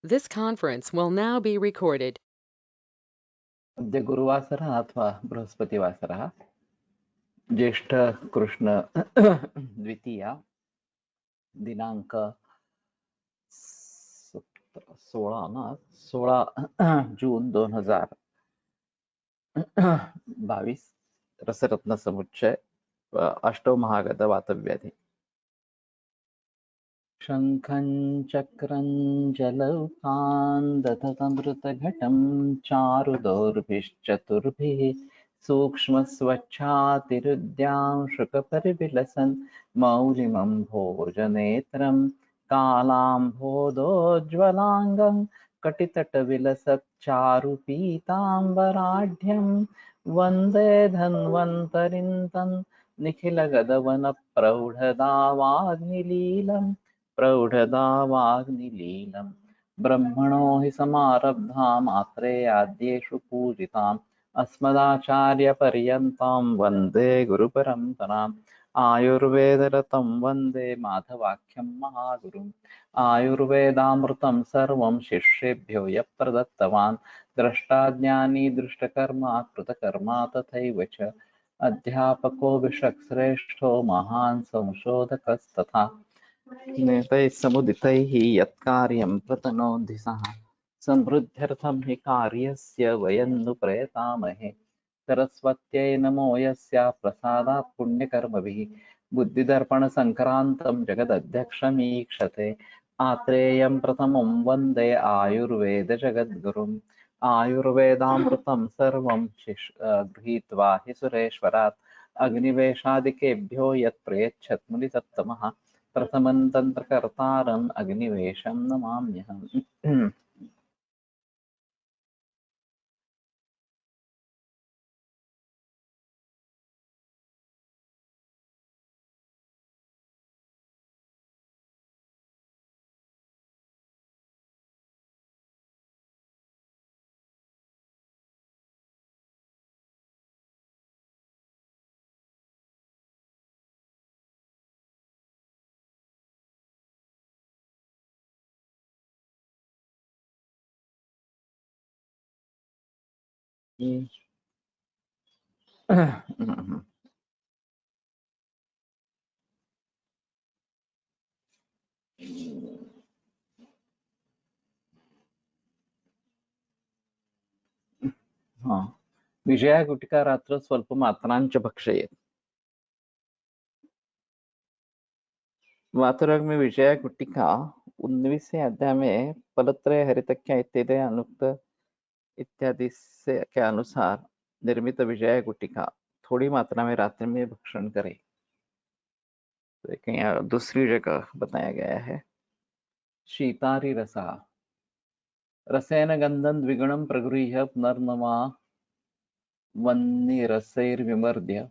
This conference will now be recorded. अद्य गुरुवासरः अथवा बृहस्पतिवासरः ज्येष्ठ कृष्ण द्वितीया दिनांक 16 जून 2022 रसरत्न समुच्चय अष्टौ महागत वातव्याधि शंखं चक्रं जलौकान् दधतमृतघटं चारुदौर्भिश्चतुर्भिः सूक्ष्मस्वच्छातिरुद्यां शुकपरिविलसन् मौलिमं भोजनेत्रं कालाम्भोदोज्ज्वलाङ्गं कटितटविलसच्चारुपीताम्बराढ्यं वन्दे धन्वन्तरिं तं निखिलगदवनप्रौढदावाग्निलीलम् प्रौढदावाग्निलीलम् ब्रह्मणो हि समारब्धाम् आत्रेयाद्येषु पूजिताम् अस्मदाचार्यपर्यन्तां वन्दे गुरुपरम्पराम् आयुर्वेदरतं वन्दे माधवाख्यं महागुरुम् आयुर्वेदामृतं सर्वं शिष्येभ्यो यः प्रदत्तवान् द्रष्टाज्ञानी दृष्टकर्मा कृतकर्मा तथैव च अध्यापको विषक्श्रेष्ठो महान् संशोधकस्तथा नेतैः समुदितैः यत्कार्यं प्रतनोति सः समृद्ध्यर्थं हि कार्यस्य वयं नु प्रयतामहे सरस्वत्यै नमो यस्या प्रसादात् पुण्यकर्मभिः बुद्धिदर्पणसङ्क्रान्तं जगदध्यक्षमीक्षते आत्रेयं प्रथमं वन्दे आयुर्वेदजगद्गुरुम् आयुर्वेदामृतं सर्वं गृहीत्वा हि सुरेश्वरात् अग्निवेशादिकेभ्यो यत् प्रयच्छत् मुनिसत्तमः प्रथमं तन्त्रकर्तारम् अग्निवेशं नमाम्यहम्। विजया रात्रौ स्वल्पमात्राञ्च भक्षयेत्। वातुराग में विजया गुटिका 19वें अध्याय में फलत्रय हरितक्या इत्यादि अनुक्त इत्यादि से के अनुसार निर्मित विजया गुटिका थोड़ी मात्रा में रात्रि में भक्षण करे। तो कहीं दूसरी जगह बताया गया है। शीतारि रसा रसेन गन्धं द्विगुणं प्रगृह्य पुनर्नमा वह्निरसैर्विमर्द्य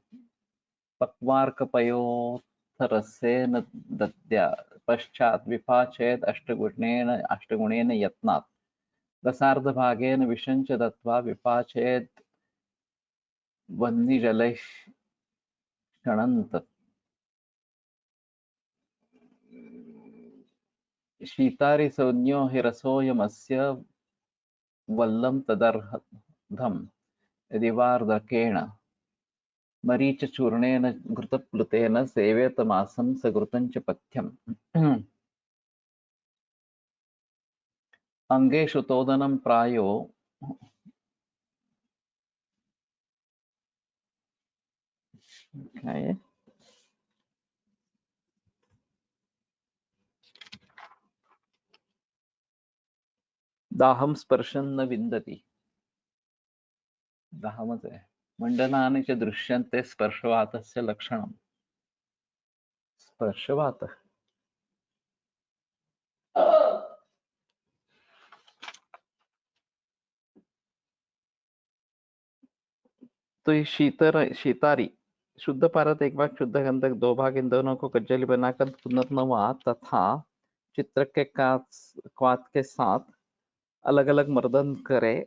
पक्वार्कपयोऽर्थरसेन दद्या पश्चात् विपाचयत् अष्टगुणेन यत्नात् रसार्धभागेन विषं च दत्त्वा विपाचयत् वह्निजलैः क्षणन्त शीतारि संज्ञो हि रसोऽयमस्य वल्लं तदर्हम् यदि वार्धकेण मरीचचूर्णेन घृतप्लुतेन सेव्यतमासं सघृतं च पथ्यम् अंगेषु तोदनं प्रायो दाहं स्पर्शं न विन्दति। दाहमच आहे। मंडनानि च दृश्यन्ते स्पर्शवातस्य लक्षणम्। स्पर्शवात तो ये शीतारी शुद्ध पारद एक भाग, शुद्ध गंधक दो भाग, इन दोनों को कज्जली बनाकर पुनर्नवा तथा चित्र के क्वात के साथ अलग अलग मर्दन करे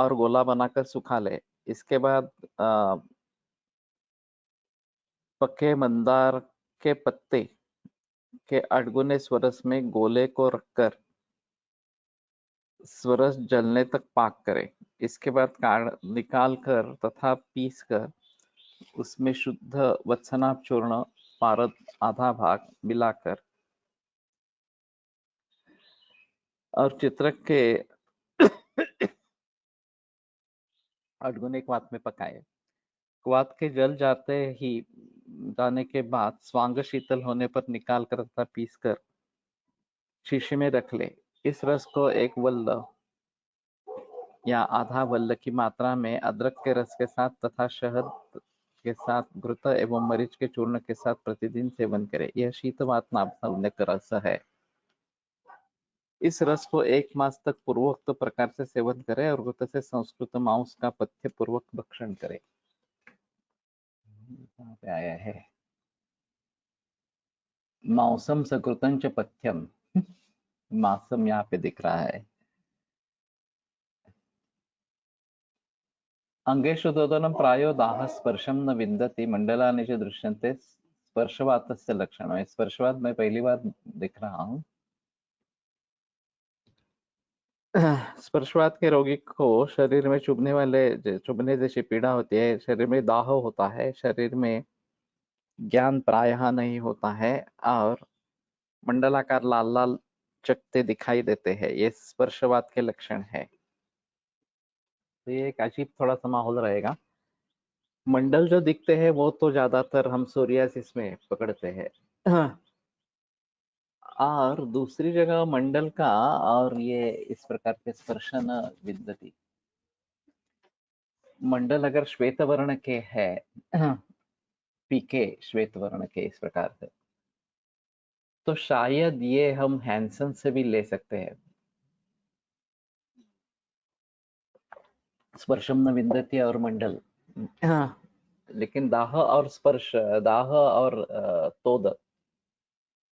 और गोला बनाकर सुखा ले। इसके बाद पके मंदार के पत्ते के अड़गुने स्वरस में गोले को रखकर स्वरस जलने तक पाक करें। इसके बाद निकाल कर तथा पीस कर उसमें शुद्ध वत्सनाभ चूर्ण पारद आधा भाग मिलाकर और चित्रक के 8 गुने क्वाथ में पकाए। क्वाथ के जल जाने के बाद स्वांग शीतल होने पर निकाल कर तथा पीस कर शीशे में रख ले। इस रस को 1 वल्ल या आधा वल्ल की मात्रा में अदरक के रस के साथ तथा शहद के साथ घृत एवं मरीच के चूर्ण के साथ प्रतिदिन सेवन करें। यह शीत वात नाभ्य का रस है। इस रस को 1 मास तक पूर्वोक्त प्रकार से सेवन करें और घृत से संस्कृत मांस का पथ्य पूर्वक भक्षण करें। कहाँ पे आया है? मांसम सकृतं च पथ्यम। मांसम यहाँ पे दिख रहा है। अंगेषु दोदनं प्रायो दाह स्पर्शम न विन्दति मंडलानि च दृश्यन्ते स्पर्शवातस्य लक्षण। स्पर्शवात मैं पहली बार दिख रहा हूँ। स्पर्शवात के रोगी को शरीर में चुभने जैसी पीड़ा होती है, शरीर में दाह होता है, शरीर में ज्ञान प्रायः नहीं होता है और मंडलाकार लाल लाल चकते दिखाई देते हैं। ये स्पर्शवात के लक्षण है। तो ये एक अजीब थोड़ा सा माहौल रहेगा। मंडल जो दिखते हैं वो तो ज्यादातर हम सोरियासिस में पकड़ते हैं। और दूसरी जगह मंडल का और ये इस प्रकार के स्पर्शन विद्यति। मंडल अगर श्वेत वर्ण के है, पीके श्वेत वर्ण के इस प्रकार से, तो शायद ये हम हैंसन से भी ले सकते हैं। स्पर्शम न विन्दति और मंडल। लेकिन दाह और स्पर्श, दाह और तोद,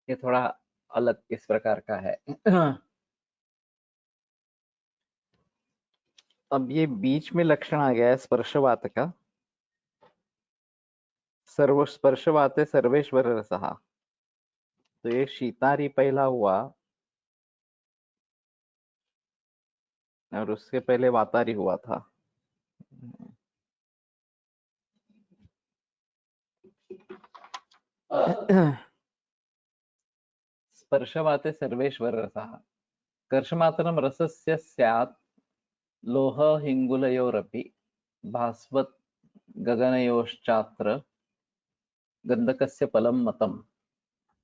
ये थोड़ा अलग इस प्रकार का है। अब ये बीच में लक्षण आ गया है स्पर्शवात का। सर्व स्पर्शवाते सर्वेश्वर रसः। तो ये शीतारी पहला हुआ और उसके पहले वातारी हुआ था। स्पर्शवाते सर्वेश्वर रसः। कर्षमात्रं रसस्य स्यात् लोह हिंगुलयोरपि भास्वत् गगनयोश्चात्र गन्धकस्य फलं मतम्।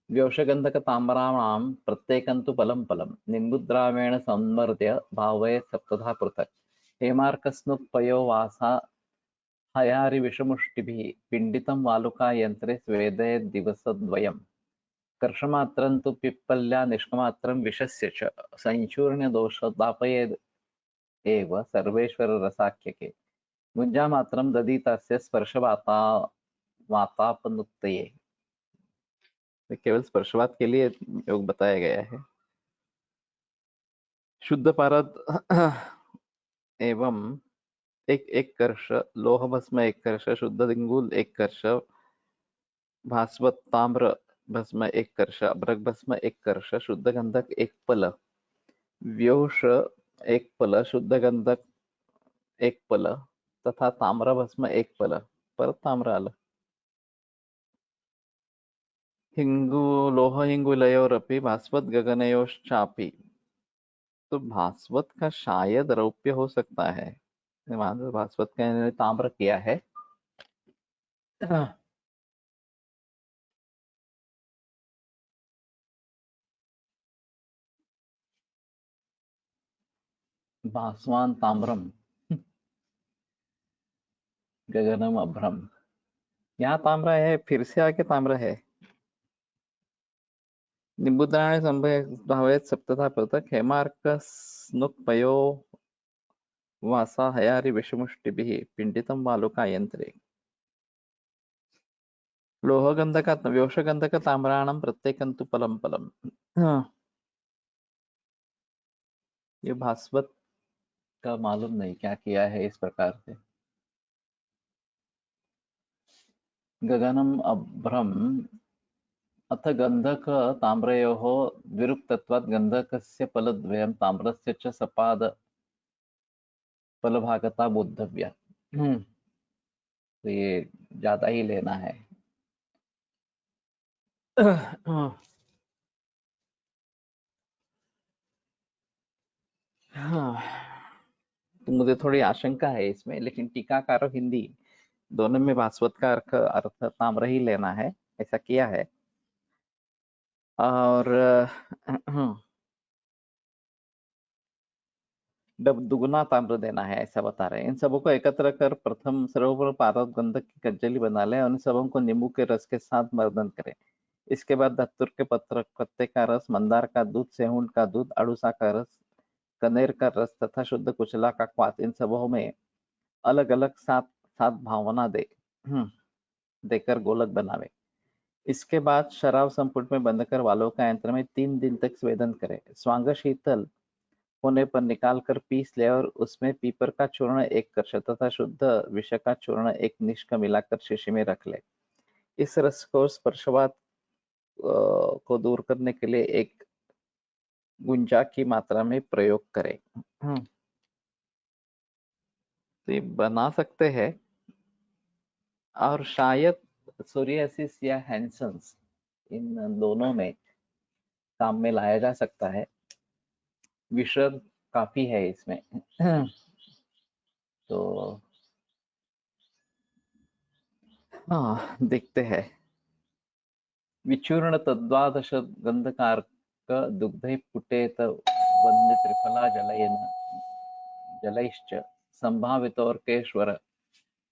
व्योषगन्धकताम्राणां प्रत्येकं तु फलं फलं निम्बुद्रावेण संवर्ध्य भावयेत् सप्तधा पृथक्। हेमार्कस्नुत्पयो वासा हयारिविषमुष्टिभिः पिण्डितं वालुकायन्त्रे स्वेदयेत् दिवसद्वयम्। कर्षमात्रं तु पिप्पल्या निष्कमात्रं विषस्य च संचूर्ण्य दोषदापयेद् एव सर्वेश्वररसाख्यके। गुञ्जामात्रं ददीतस्य वातापनुत्तये। केवल स्पर्शवात के लिए योग बताया गया है। शुद्ध पारद एवं एक कर्ष, लोह भस्म 1 कर्ष, शुद्ध दिंगुल 1 कर्ष, भास्वत ताम्र भस्म 1 कर्ष, अभ्रक भस्म 1 कर्ष, शुद्ध गंधक 1 पल, व्योष 1 पल, शुद्ध गंधक 1 पल तथा ताम्र भस्म 1 पल। परत ताम्र आलं। लोह हिंगुलयोरपि भास्वत गगनयोश्चापि। तो भास्वत का शायद रौप्य हो सकता है। भास्वत का इन्होंने ताम्र किया है। भास्वान ताम्रम गगनम अभ्रम। यहाँ ताम्र है, फिर से आके ताम्र है। निम्बुद्राणे संभावित सप्तथा पृथक हेमार्कस्नुक्पयो वासा हयारि विषमुष्टिभिः पिण्डितं वालुकायन्त्रे। लोहगंधक व्योषगंधक ताम्राणं प्रत्येकं तु फलं फलम्। ये भास्वत का मालूम नहीं क्या किया है इस प्रकार से। गगनम अभ्रम अथ गन्धक ताम्रयोः द्विरुक्तत्वात् गन्धकस्य फलद्वयं ताम्रस्य च सपाद फलभागता बोद्धव्या। तो ये ज्यादा ही लेना है। हाँ, तो मुझे थोड़ी आशंका है इसमें, लेकिन टीकाकार और हिंदी दोनों में भास्वत का अर्थ अर्थ ताम्र ही लेना है, ऐसा किया है। और डब दुगुना ताम्र देना है ऐसा बता रहे हैं। इन सबों को एकत्र कर प्रथम सर्वप्रथम पारद गंधक की कज्जली बना ले और इन सबों को नींबू के रस के साथ मर्दन करें। इसके बाद धतूर के पत्ते का रस, मंदार का दूध, सेहुंड का दूध, अड़ूसा का रस, कनेर का रस तथा शुद्ध कुचला का क्वाथ, इन सबों में अलग अलग सात सात भावना देकर गोलक बनावे। इसके बाद शराब संपुट में बंद कर वालों का यंत्र में 3 दिन तक स्वेदन करे। स्वांग शीतल होने पर निकाल कर पीस ले और उसमें पीपर का चूर्ण 1 तथा शुद्ध विष का चूर्ण 1 मिलाकर शीशी में रख ले। इस रस को स्पर्शवात को दूर करने के लिए 1 गुंजा की मात्रा में प्रयोग करें। तो ये बना सकते हैं और शायद सोरियासिस या हैंसन्स इन दोनों में काम में लाया जा सकता है। विषद काफी है इसमें। तो हाँ, देखते हैं। विचूर्ण तद्वादश गंधकारक दुग्धे पुटेत वन्य त्रिफला जलयन जलैश्च संभावितोर्केश्वर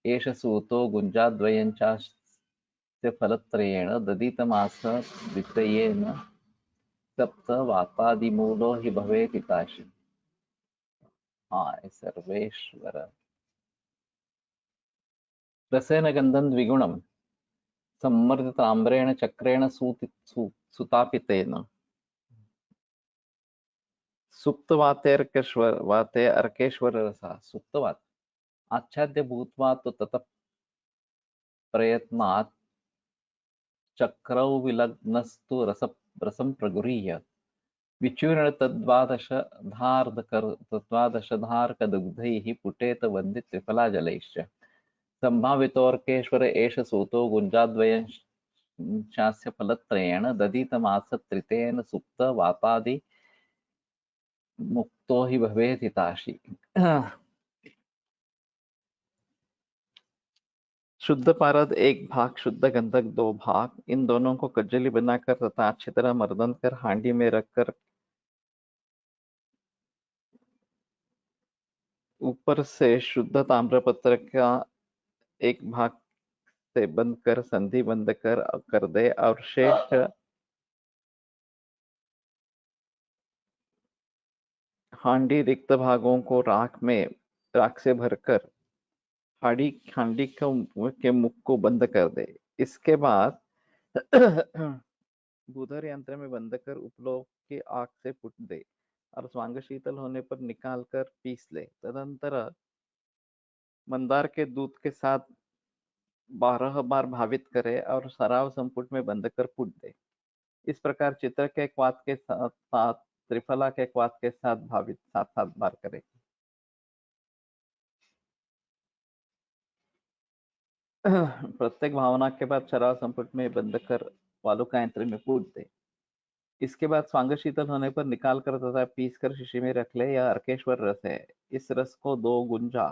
एष सूतो गुञ्जाद्वयञ्चास्य फलत्रयेण ददितमास द्वितयेन सप्त वातादिमूलो हि भवेतिताशि। हाँ, सर्वेश्वर रसेन गन्धं द्विगुणं सम्मर्दिताम्रेण चक्रेण सुतापितेन सुप्तवाते अर्केश्वर रसा। सुप्तवात आच्छाद्य भूत्वा तो ततः प्रयत्नात् चक्रौ विलग्नस्तु रसं प्रगृह्य विचूर्ण तद्वादशधार्कदुग्धैः पुटेत वन्दित त्रिफलाजलैश्च संभावितोऽर्केश्वर एष सूतो गुञ्जाद्वयञ्चास्य फलत्रयेण ददितमासत्रितेन सुप्त वातादि मुक्तो ही भवेत् हिताशी। शुद्ध पारद 1 भाग, शुद्ध गंधक 2 भाग, इन दोनों को कज्जली बनाकर तथा अच्छी तरह मर्दन कर हांडी में रखकर ऊपर से शुद्ध ताम्रपत्र का 1 भाग से बंद कर संधि बंद कर दे और शेष हांडी रिक्त भागों को राख से भरकर हांडी हांडी के मुख को बंद कर दे। इसके बाद भूधर यंत्र में बंद कर उपलोक की आग से फूट दे और स्वांग शीतल होने पर निकाल कर पीस ले। तदंतर मंदार के दूध के साथ 12 बार भावित करे और सराव संपुट में बंद कर फूट दे। इस प्रकार चित्र के क्वाथ के साथ साथ त्रिफला के क्वाथ के साथ भावित 7-7 बार करे। प्रत्येक भावना के बाद शराब संपुट में बंद कर वालुका यंत्र में फूट दे। इसके बाद स्वांग शीतल होने पर निकाल कर तथा पीस कर शीशी में रख ले। यह अर्केश्वर रस है। इस रस को 2 गुंजा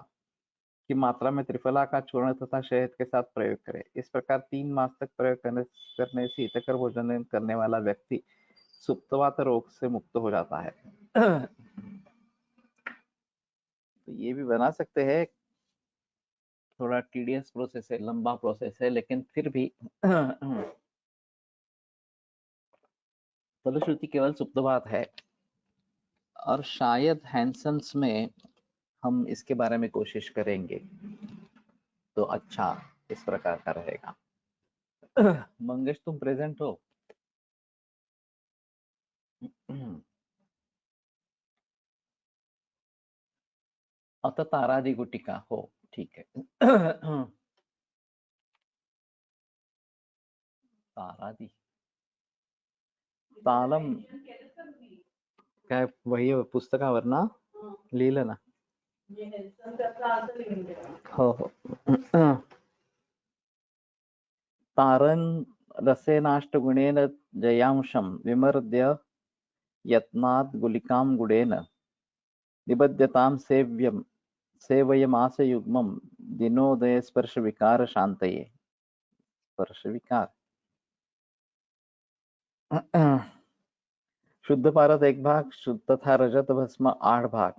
की मात्रा में त्रिफला का चूर्ण तथा शहद के साथ प्रयोग करें। इस प्रकार 3 मास तक प्रयोग करने से हितकर भोजन करने वाला व्यक्ति सुप्तवात रोग से मुक्त हो जाता है। तो ये भी बना सकते हैं। थोड़ा टीडियस प्रोसेस है, लंबा प्रोसेस है, लेकिन फिर भी फलश्रुति केवल सुप्तवात है और शायद हैंसन्स में हम इसके बारे में कोशिश करेंगे तो अच्छा इस प्रकार का रहेगा। मंगेश, तुम प्रेजेंट हो? अत तारादि गुटिका हो, ठीक है। तारादि तालम काय वही पुस्तकावर ना लिहिलं ना. हो हो. तारण रसेनाष्टगुणेन जयांशं विमर्द्य यत्नात् गुलिकां गुडेन निबध्यतां सेवयमासयुग्मं दिनोदय स्पर्श विकार शांतये. स्पर्श विकार. शुद्ध पारद एक भाग, शुद्ध तथा रजत भस्म 8 भाग.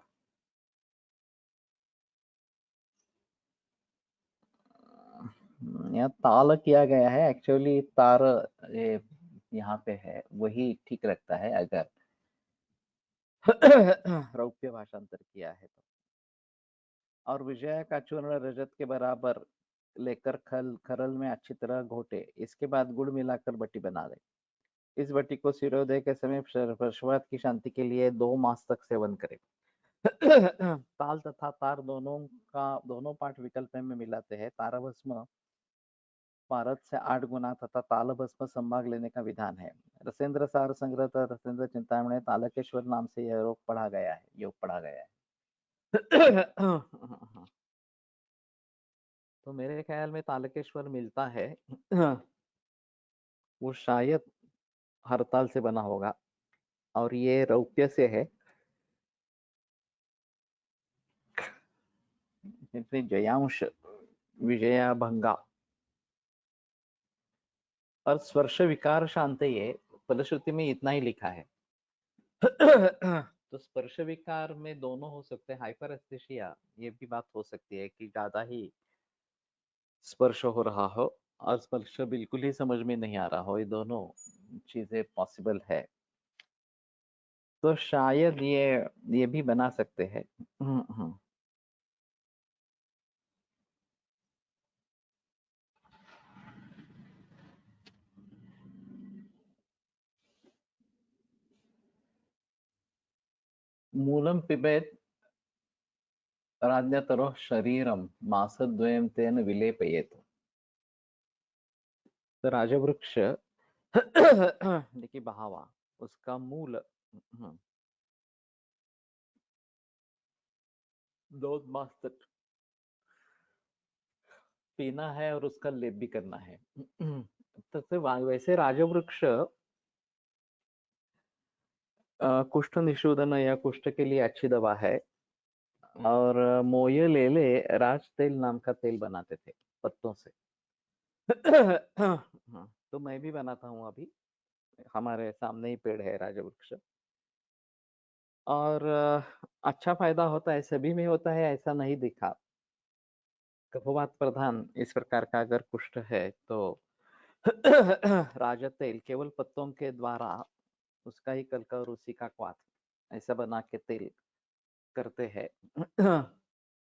यहाँ ताल किया गया है, एक्चुअली तार ये यहाँ पे है, वही ठीक लगता है अगर रौप्य भाषांतर किया है तो. और विजय का चूर्ण रजत के बराबर लेकर खरल में अच्छी तरह घोटे, इसके बाद गुड़ मिलाकर बट्टी बना ले. इस बट्टी को सूर्योदय के समय प्रसवात की शांति के लिए 2 मास तक सेवन करें. ताल तथा तार दोनों पाठ विकल्प में मिलाते हैं. तारभस्म पारद से 8 गुना तथा ताल भस्म संभाग लेने का विधान है. रसेंद्र सार संग्रह तथा रसेंद्र चिंतामणि तालकेश्वर नाम से यह योग पढ़ा गया है. तो मेरे ख्याल में तालकेश्वर मिलता है. वो शायद हरताल से बना होगा और ये रौप्य से है. इसमें जयांश विजया भंगा और स्पर्श विकार शांत, ये फलश्रुति में इतना ही लिखा है. तो स्पर्श विकार में दोनों हो सकते हैं. हाइपर एस्थेसिया ये भी बात हो सकती है कि ज्यादा ही स्पर्श हो रहा हो और स्पर्श बिल्कुल ही समझ में नहीं आ रहा हो. ये दोनों चीजें पॉसिबल है. तो शायद ये भी बना सकते हैं. मूलम पिबेत राज्ञतरो शरीरम मासद्वयं तेन विलेपयेत. तो राजवृक्ष देखिए बहावा, उसका मूल 2 मास तक पीना है और उसका लेप भी करना है. तो वैसे राजवृक्ष कुष्ठ निशोधन या कुष्ठ के लिए अच्छी दवा है. और मोये लेले राज तेल नाम का तेल बनाते थे पत्तों से. तो मैं भी बनाता हूँ. अभी हमारे सामने ही पेड़ है राजवृक्ष. और अच्छा फायदा होता है, सभी में होता है ऐसा नहीं दिखा. कफवात प्रधान इस प्रकार का अगर कुष्ठ है तो राज तेल केवल पत्तों के द्वारा उसका ही कलका और उसी का क्वाथ ऐसा बना के तेल करते हैं.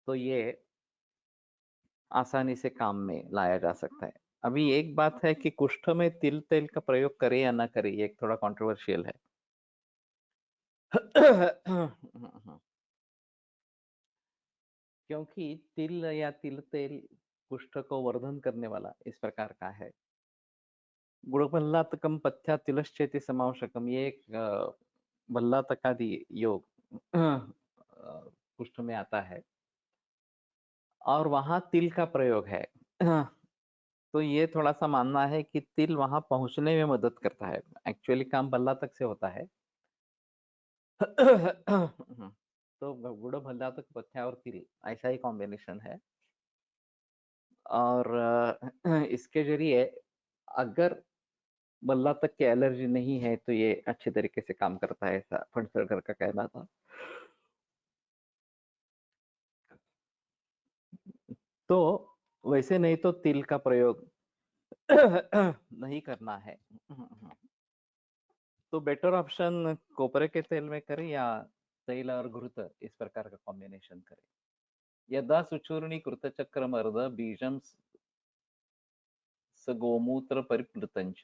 तो ये आसानी से काम में लाया जा सकता है. अभी एक बात है कि कुष्ठ में तिल तेल का प्रयोग करे या ना करे, ये एक थोड़ा कंट्रोवर्शियल है. क्योंकि तिल या तिल तेल कुष्ठ को वर्धन करने वाला इस प्रकार का है. गुणभल्लातकम पथ्या तिलश्चेति समावशकम, ये एक भल्लातकादि योग कुष्ठ में आता है और वहां तिल का प्रयोग है. तो ये थोड़ा सा मानना है कि तिल वहां पहुंचने में मदद करता है. एक्चुअली काम भल्ला तक से होता है. तो गुड़ भल्ला तक पथ्या और तिल ऐसा ही कॉम्बिनेशन है. और इसके जरिए अगर बल्ला तक की एलर्जी नहीं है तो ये अच्छे तरीके से काम करता है, ऐसा फणसरकर का कहना था. तो वैसे नहीं तो तिल का प्रयोग नहीं करना है. तो बेटर ऑप्शन कोपरे के तेल में करें या तेल और घृत इस प्रकार का कॉम्बिनेशन करें. यदा सुचूर्णी कृत चक्रमर्द बीजम स गोमूत्र परिप्लुतंच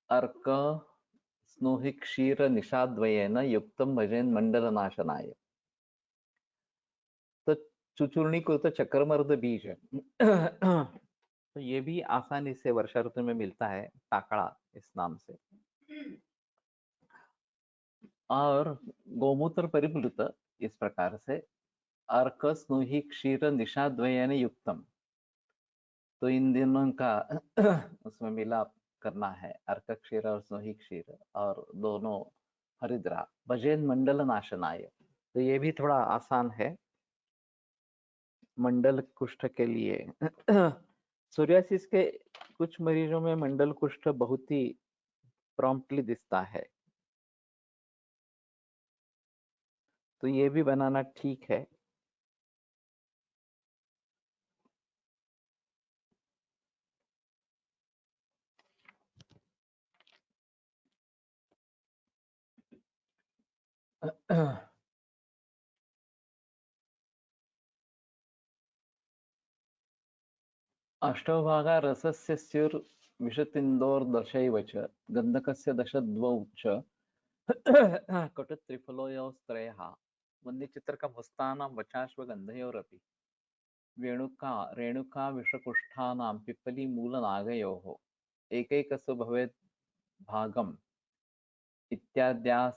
अर्क स्नोहि क्षीर निषाद्वयेन युक्तम भजन मंडल नाशनाय. तो चुचूर्णीकृत चक्रमर्द बीज तो ये भी आसानी से वर्षा ऋतु में मिलता है. टाकड़ा इस नाम से। और गोमूत्र परिप्लुत इस प्रकार से अर्क स्नुहि क्षीर निशाद्वयन युक्तम, तो इन दोनों का उसमें मिलाप करना है, अर्क क्षीर और स्नुहि क्षीर, और दोनों हरिद्रा भजेन मंडल नाशनाय। तो ये भी थोड़ा आसान है मंडल कुष्ठ के लिए। सोरियासिस के कुछ मरीजों में मंडल कुष्ठ बहुत ही प्रॉम्प्टली दिखता है, तो ये भी बनाना ठीक है। अष्टौ भागा रसस्य स्युर् विशतिन्दोर्दशैव च गन्धकस्य दशद्वौ च कटुत्रिफलोयोस्त्रयः वन्यचित्रकमस्तानां वचाश्वगन्धयोरपि रेणुका विषकुष्ठानां पिप्पलीमूलनागयोः एकैकस्य भवेत् भागम् इत्याद्याः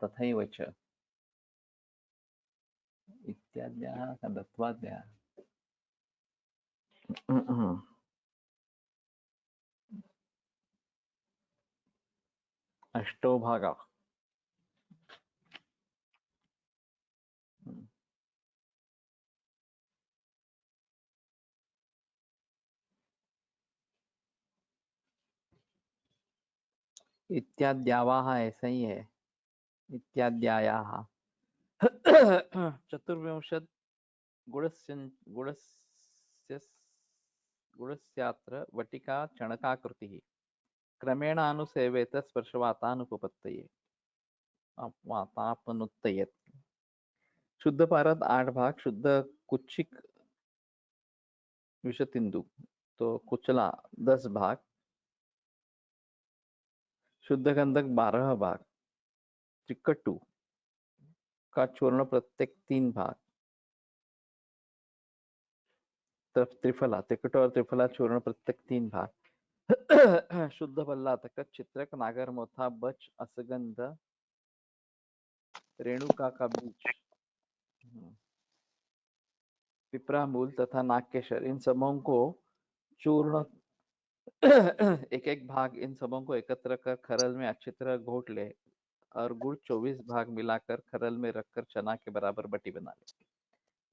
तथैव च इत्याद्याः दत्वाद्याः। अष्टौ भागा इत्याद्यावाः ऐसा ही है, इत्याद्यायाः। चतुर्विंशत् गुणस्य गुणस्य गुणस्यात्र वटिका चणकाकृतिः क्रमेण अनुसेवेत स्पर्शवातानुपपत्तये वातापनुत्तयेत्। शुद्ध पारद 8 भाग, शुद्ध कुचिक विषतिंदु तो कुचला 10 भाग, शुद्ध गंधक 12 भाग, त्रिकटु का चूर्ण प्रत्येक 3 भाग, त्रिफला त्रिकटु और त्रिफला चूर्ण प्रत्येक 3 भाग, शुद्ध भल्लातक चित्रक नागर मोथा बच असगंध रेणुका का बीज, पिपरा मूल तथा नागकेशर, इन सबों को चूर्ण एक एक भाग, इन सबों को एकत्र कर खरल में अच्छी तरह घोट ले और गुड़ 24 भाग मिलाकर खरल में रखकर चना के बराबर बटी बना ले।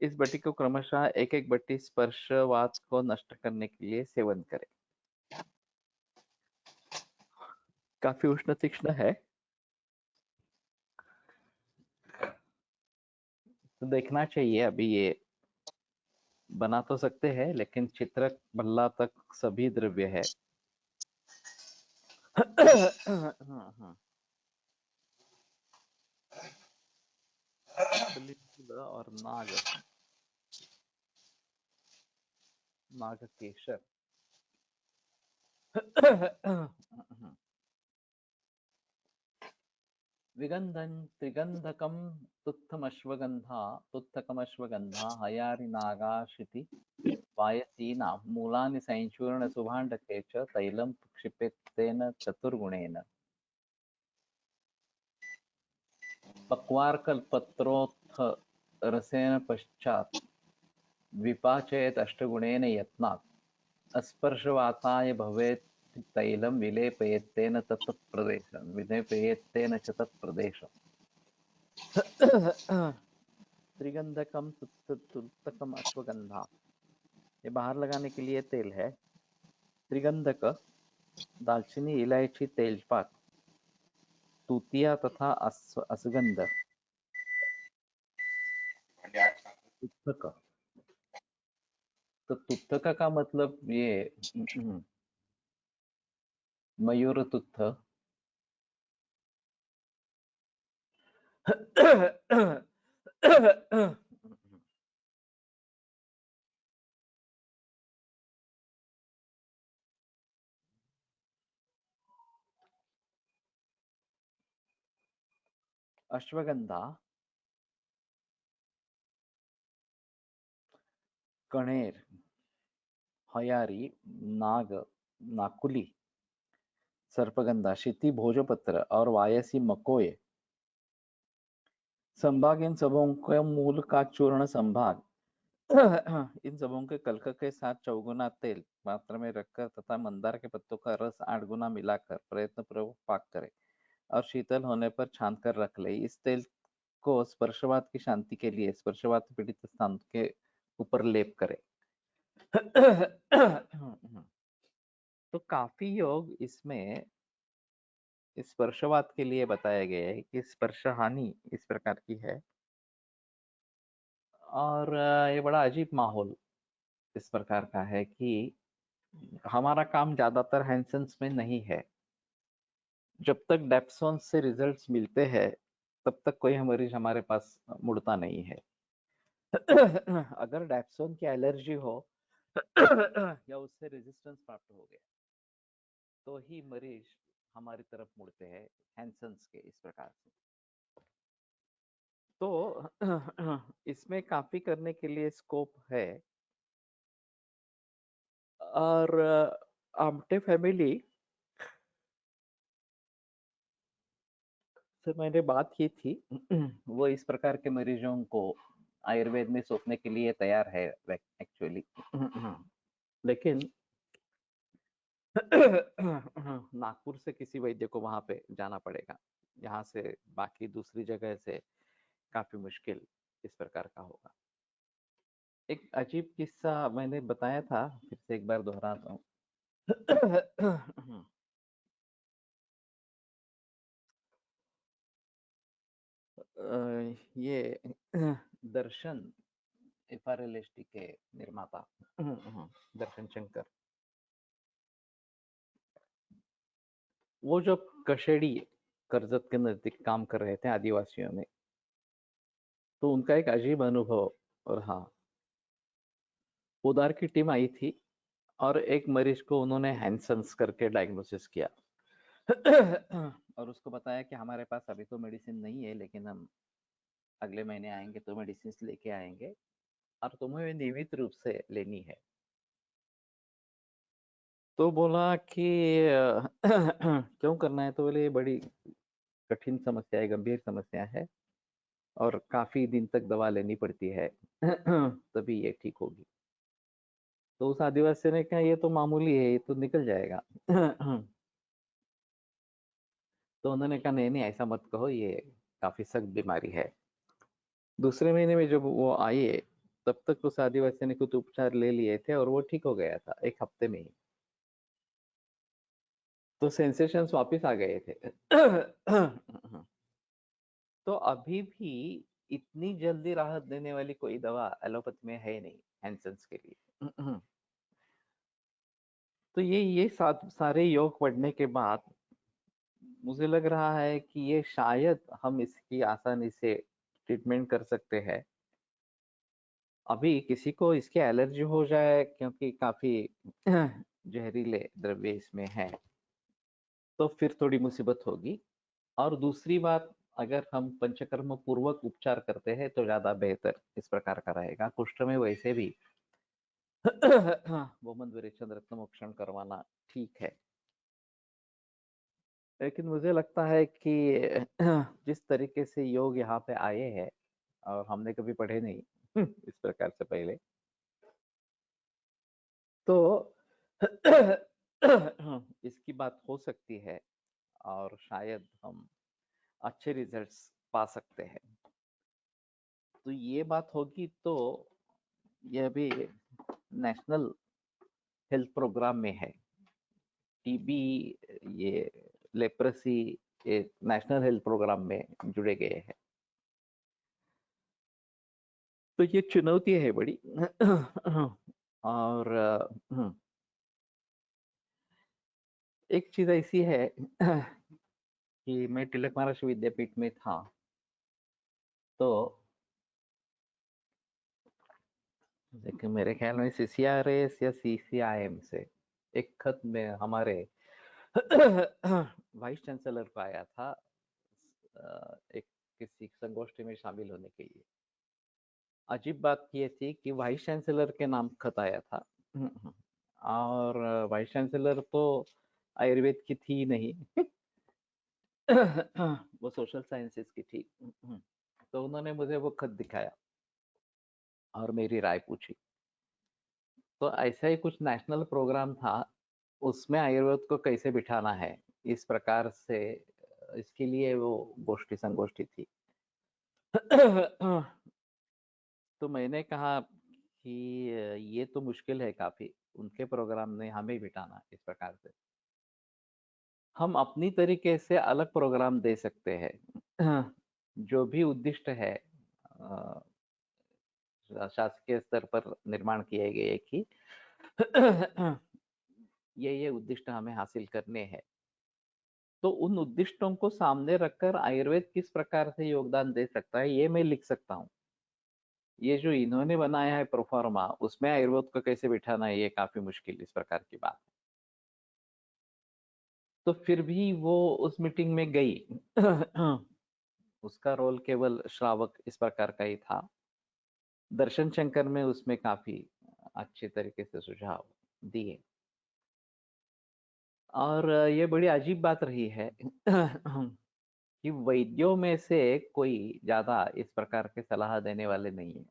इस बटी को क्रमशः एक एक बटी स्पर्शवात को नष्ट करने के लिए सेवन करें। काफी उष्ण तीक्ष्ण है, तो देखना चाहिए। अभी ये बना तो सकते हैं, लेकिन चित्रक भल्ला तक सभी द्रव्य है। और नागकेशर विगंधन त्रिगंधकम तुत्थकमश्वगंधा हयारि नागाशिति वायसीना मूलानि संचूर्ण सुभाण्डके च तैलं क्षिपेत्तेन चतुर्गुणेन पक्वार्कल्पत्रोत्थ रसेन पश्चात् विपाचयेत् अष्टगुणेन यत्नात् अस्पर्शवाताय भवेत् तैलं विलेपयेत्तेन च तत्प्रदेशम्। त्रिगंधकम तुत्तकम अश्वगंधा, ये बाहर लगाने के लिए तेल है। त्रिगंधक दालचीनी, इलायची, तेजपात, तूतिया तथा असगंध। तुत्तक, तो तुत्तक का मतलब ये मयूर तुत्थ। अश्वगंधा, कणेर, हयारी, नाग, नाकुली, सर्पगंधा, क्षिति भोजपत्र और वायसी मकोय संभाग, इन सबों के मूल का चूर्ण संभाग इन सबों के कलक के साथ चौगुना तेल पात्र में रखकर तथा मंदार के पत्तों का रस 8 गुना मिलाकर प्रयत्न पूर्वक पाक करे और शीतल होने पर छान कर रख ले। इस तेल को स्पर्शवात की शांति के लिए स्पर्शवात पीड़ित स्थान के ऊपर लेप करे। तो काफी योग इसमें स्पर्शवात के लिए बताया गया है कि स्पर्श हानि इस प्रकार की है और ये बड़ा अजीब माहौल इस प्रकार का है कि हमारा काम ज्यादातर हैंसेंस में नहीं है। जब तक डेप्सोन से रिजल्ट्स मिलते हैं तब तक कोई मरीज हमारे पास मुड़ता नहीं है। अगर डेप्सोन की एलर्जी हो या उससे रेजिस्टेंस प्राप्त हो गया तो ही मरीज हमारी तरफ मुड़ते हैं हैंसेंस के इस प्रकार से। तो इसमें काफी करने के लिए स्कोप है और आमटे फैमिली से मैंने बात की थी। वो इस प्रकार के मरीजों को आयुर्वेद में सौंपने के लिए तैयार है एक्चुअली। लेकिन नागपुर से किसी वैद्य को वहां पे जाना पड़ेगा, यहाँ से बाकी दूसरी जगह से काफी मुश्किल इस प्रकार का होगा। एक अजीब किस्सा मैंने बताया था, फिर से एक बार दोहराता हूँ। ये दर्शन FRLST के निर्माता दर्शन शंकर, वो जब कशेड़ी करजत के नजदीक काम कर रहे थे आदिवासियों में, तो उनका एक अजीब अनुभव रहा। उधार की टीम आई थी और एक मरीज को उन्होंने हैंसन्स करके डायग्नोसिस किया और उसको बताया कि हमारे पास अभी तो मेडिसिन नहीं है, लेकिन हम अगले महीने आएंगे तो मेडिसिन लेके आएंगे और तुम्हें नियमित रूप से लेनी है। तो बोला कि क्यों करना है? तो बोले ये बड़ी कठिन समस्या है, गंभीर समस्या है और काफी दिन तक दवा लेनी पड़ती है तभी ये ठीक होगी। तो उस आदिवासी ने कहा ये तो मामूली है, ये तो निकल जाएगा। तो उन्होंने कहा नहीं नहीं ऐसा मत कहो, ये काफी सख्त बीमारी है। दूसरे महीने में जब वो आए तब तक उस आदिवासी ने कुछ उपचार ले लिए थे और वो ठीक हो गया था 1 हफ्ते में ही। तो सेंसेशंस वापस आ गए थे। तो अभी भी इतनी जल्दी राहत देने वाली कोई दवा एलोपैथी में है नहीं हैंसेंस के लिए। तो ये सारे योग पढ़ने के बाद मुझे लग रहा है कि ये शायद हम इसकी आसानी से ट्रीटमेंट कर सकते हैं। अभी किसी को इसकी एलर्जी हो जाए क्योंकि काफी जहरीले द्रव्य इसमें है तो फिर थोड़ी मुसीबत होगी। और दूसरी बात, अगर हम पंचकर्म पूर्वक उपचार करते हैं तो ज्यादा बेहतर इस प्रकार का रहेगा। कुष्ठ में वैसे भी भूमध्य चंद्र मोक्षण करवाना ठीक है, लेकिन मुझे लगता है कि जिस तरीके से योग यहाँ पे आए हैं और हमने कभी पढ़े नहीं इस प्रकार से पहले, तो इसकी बात हो सकती है और शायद हम अच्छे रिजल्ट्स पा सकते हैं। तो ये बात होगी तो यह भी नेशनल हेल्थ प्रोग्राम में है। टीबी, ये लेप्रेसी, ये नेशनल हेल्थ प्रोग्राम में जुड़े गए हैं। तो ये चुनौती है बड़ी। और एक चीज ऐसी है कि मैं तिलक महाराष्ट्र विद्यापीठ में था, तो देखिए मेरे ख्याल में CCRS या CCIM से एक खत में हमारे वाइस चांसलर को आया था एक किसी संगोष्ठी में शामिल होने के लिए। अजीब बात ये थी कि वाइस चांसलर के नाम खत आया था और वाइस चांसलर तो आयुर्वेद की थी नहीं। वो सोशल साइंसेस की थी। तो उन्होंने मुझे वो खत दिखाया और मेरी राय पूछी। तो ऐसा ही कुछ नेशनल प्रोग्राम था, उसमें आयुर्वेद को कैसे बिठाना है, इस प्रकार से इसके लिए वो गोष्ठी संगोष्ठी थी। तो मैंने कहा कि ये तो मुश्किल है काफी, उनके प्रोग्राम ने हमें बिठाना इस प्रकार से। हम अपनी तरीके से अलग प्रोग्राम दे सकते हैं। जो भी उद्दिष्ट है शासकीय स्तर पर निर्माण किए गए कि ये उद्दिष्ट हमें हासिल करने हैं, तो उन उद्दिष्टों को सामने रखकर आयुर्वेद किस प्रकार से योगदान दे सकता है ये मैं लिख सकता हूँ। ये जो इन्होंने बनाया है प्रोफार्मा, उसमें आयुर्वेद को कैसे बिठाना है ये काफी मुश्किल इस प्रकार की बात है। तो फिर भी वो उस मीटिंग में गई। उसका रोल केवल श्रावक इस प्रकार का ही था। दर्शन शंकर में उसमें काफी अच्छे तरीके से सुझाव दिए। और ये बड़ी अजीब बात रही है कि वैद्यों में से कोई ज्यादा इस प्रकार के सलाह देने वाले नहीं है।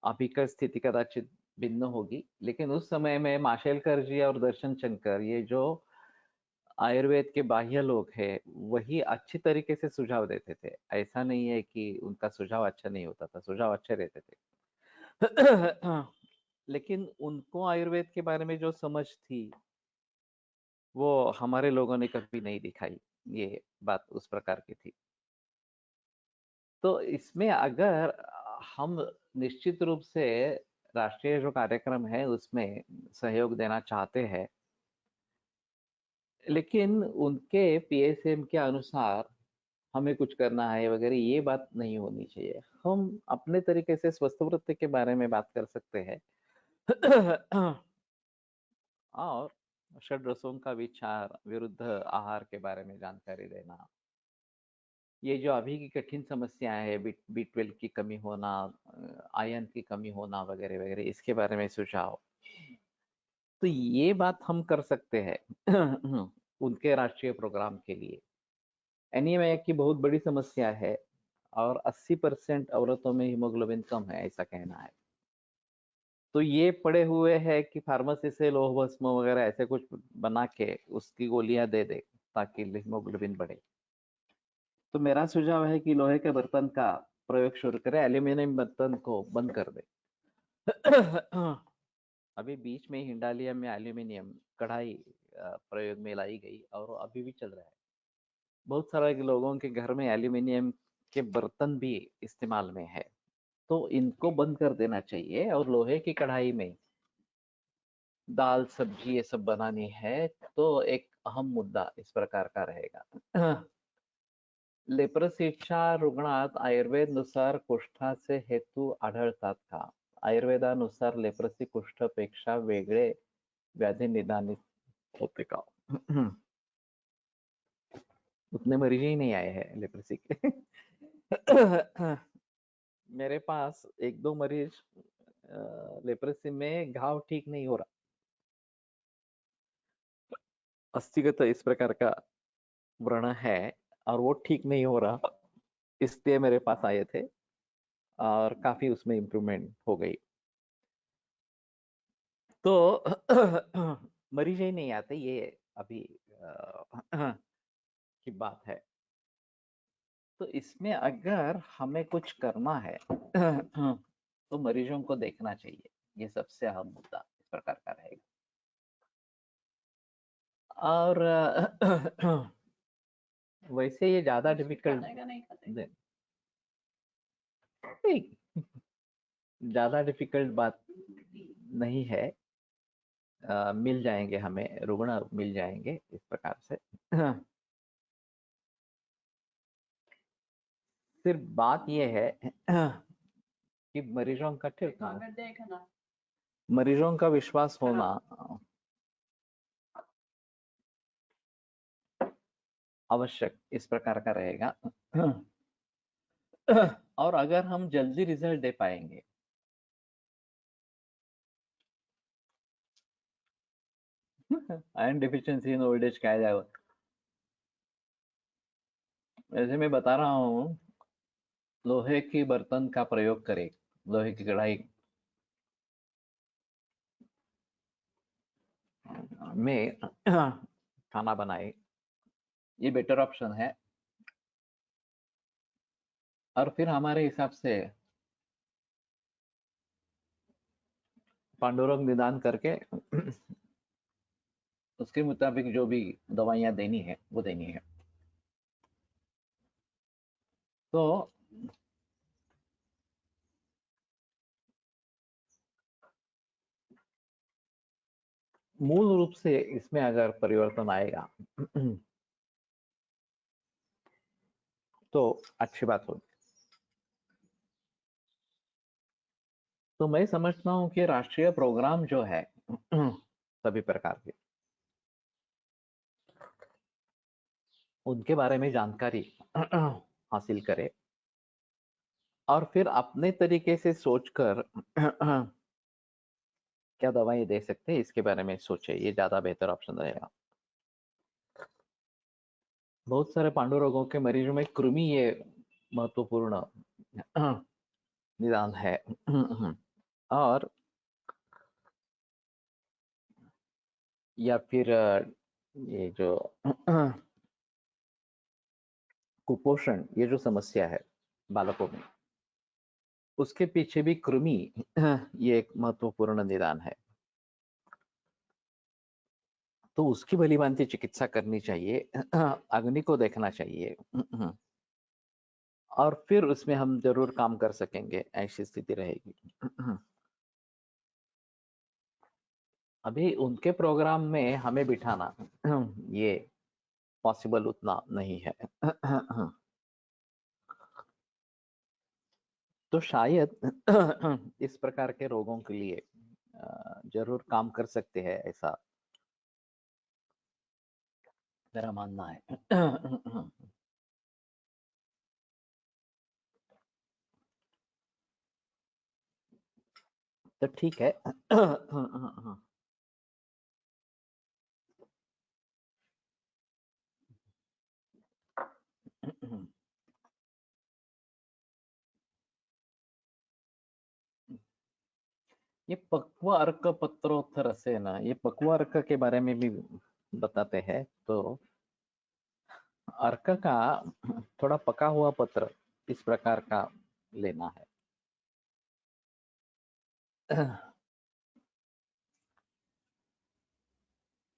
अभी का स्थिति कदाचित भिन्न होगी, लेकिन उस समय में माशेलकर जी और दर्शन शंकर, ये जो आयुर्वेद के बाह्य लोग हैं, वही अच्छी तरीके से सुझाव देते थे। ऐसा नहीं है कि उनका सुझाव अच्छा नहीं होता था, सुझाव अच्छे रहते थे। लेकिन उनको आयुर्वेद के बारे में जो समझ थी वो हमारे लोगों ने कभी नहीं दिखाई। ये बात उस प्रकार की थी। तो इसमें अगर हम निश्चित रूप से राष्ट्रीय जो कार्यक्रम है उसमें सहयोग देना चाहते हैं, लेकिन उनके पीएसएम के अनुसार हमें कुछ करना है वगैरह, ये बात नहीं होनी चाहिए। हम अपने तरीके से स्वस्थ वृत्ति के बारे में बात कर सकते हैं। और षड रसों का विचार, विरुद्ध आहार के बारे में जानकारी देना, ये जो अभी की कठिन समस्याएं है, बी 12 की कमी होना, आयरन की कमी होना वगैरह वगैरह, इसके बारे में सुझाव, तो ये बात हम कर सकते हैं उनके राष्ट्रीय प्रोग्राम के लिए। एनीमिया की बहुत बड़ी समस्या है और 80% औरतों में हीमोग्लोबिन कम है, ऐसा कहना है। तो ये पड़े हुए है कि फार्मेसी से लोह भस्म वगैरह ऐसे कुछ बना के उसकी गोलियां दे दे ताकि हीमोग्लोबिन बढ़े। तो मेरा सुझाव है कि लोहे के बर्तन का प्रयोग शुरू करें, एल्यूमिनियम बर्तन को बंद कर दे। अभी बीच में हिंडालिया में एल्यूमिनियम कढ़ाई प्रयोग में लाई गई और अभी भी चल रहा है। बहुत सारे लोगों के घर में एल्यूमिनियम के बर्तन भी इस्तेमाल में है, तो इनको बंद कर देना चाहिए। और लोहे की कढ़ाई में दाल सब्जी ये सब बनानी है तो एक अहम मुद्दा इस प्रकार का रहेगा। लेप्रसीच्या रुग्णात आयुर्वेदनुसार कुष्ठाचे हेतू आढळतात का? आयुर्वेदानुसार लेप्रसी कुष्ठपेक्षा वेगळे व्याधी निदानित होते का? उतने मरीज ही नहीं आए हैं लेप्रसी के। मेरे पास एक दो मरीज लेप्रसी में घाव ठीक नहीं हो रहा, अस्थिगत इस प्रकार का व्रण है और वो ठीक नहीं हो रहा, इसलिए मेरे पास आए थे और काफी उसमें इम्प्रूवमेंट हो गई। तो मरीज ही नहीं आते, ये अभी की बात है। तो इसमें अगर हमें कुछ करना है तो मरीजों को देखना चाहिए, ये सबसे अहम मुद्दा इस प्रकार का रहेगा। और वैसे ये ज्यादा डिफिकल्ट नहीं, ज्यादा डिफिकल्ट बात नहीं है। मिल जाएंगे, हमें रुग्ण मिल जाएंगे इस प्रकार से। सिर्फ बात यह है कि मरीजों का ठीक मरीजों का विश्वास होना आवश्यक इस प्रकार का रहेगा। और अगर हम जल्दी रिजल्ट दे पाएंगे iron deficiency in old age क्या जाएगा। वैसे मैं बता रहा हूँ, लोहे की बर्तन का प्रयोग करें, लोहे की कढ़ाई में खाना बनाए, ये बेटर ऑप्शन है। और फिर हमारे हिसाब से पांडुरंग निदान करके उसके मुताबिक जो भी दवाइयाँ देनी है वो देनी है। तो मूल रूप से इसमें अगर परिवर्तन आएगा तो अच्छी बात होगी। तो मैं समझता हूँ कि राष्ट्रीय प्रोग्राम जो है सभी प्रकार के, उनके बारे में जानकारी हासिल करें और फिर अपने तरीके से सोचकर क्या दवाई दे सकते हैं इसके बारे में सोचे, ये ज्यादा बेहतर ऑप्शन रहेगा। बहुत सारे पांडु रोगों के मरीजों में कृमि ये महत्वपूर्ण निदान है। और या फिर ये जो कुपोषण, ये जो समस्या है बालकों में, उसके पीछे भी कृमि ये एक महत्वपूर्ण निदान है। तो उसकी भलीभांति चिकित्सा करनी चाहिए, अग्नि को देखना चाहिए और फिर उसमें हम जरूर काम कर सकेंगे, ऐसी स्थिति रहेगी। अभी उनके प्रोग्राम में हमें बिठाना ये पॉसिबल उतना नहीं है। तो शायद इस प्रकार के रोगों के लिए जरूर काम कर सकते हैं, ऐसा मेरा मानना है। तो ठीक है। ये पक्व अर्क पत्रोत्तर से ना, ये पक्व अर्क के बारे में भी बताते हैं। तो अर्क का थोड़ा पका हुआ पत्र इस प्रकार का लेना है।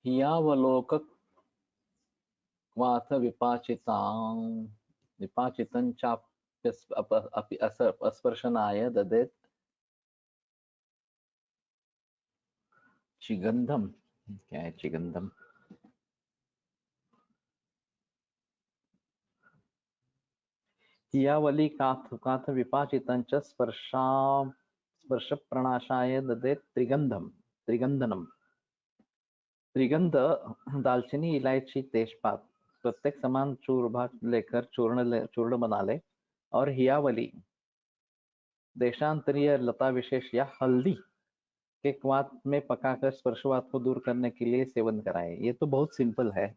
हियावलोक वाथ विपाचितां विपाचितं चाप्यस्पि अस्पर्शनाय ददेत् चिगंधम। क्या है चिगंधम? हियावली काथ काथ विपाचितं च स्पर्श प्रणाशाय ददेत् त्रिगंधम त्रिगंधनम। त्रिगंध दालचीनी, इलायची, तेजपात प्रत्येक समान चूर्ण भाग लेकर चूर्ण बना ले और हियावली देशांतरीय लता विशेष या हल्दी के क्वाथ में पकाकर स्पर्शवात को दूर करने के लिए सेवन कराएं। ये तो बहुत सिंपल है।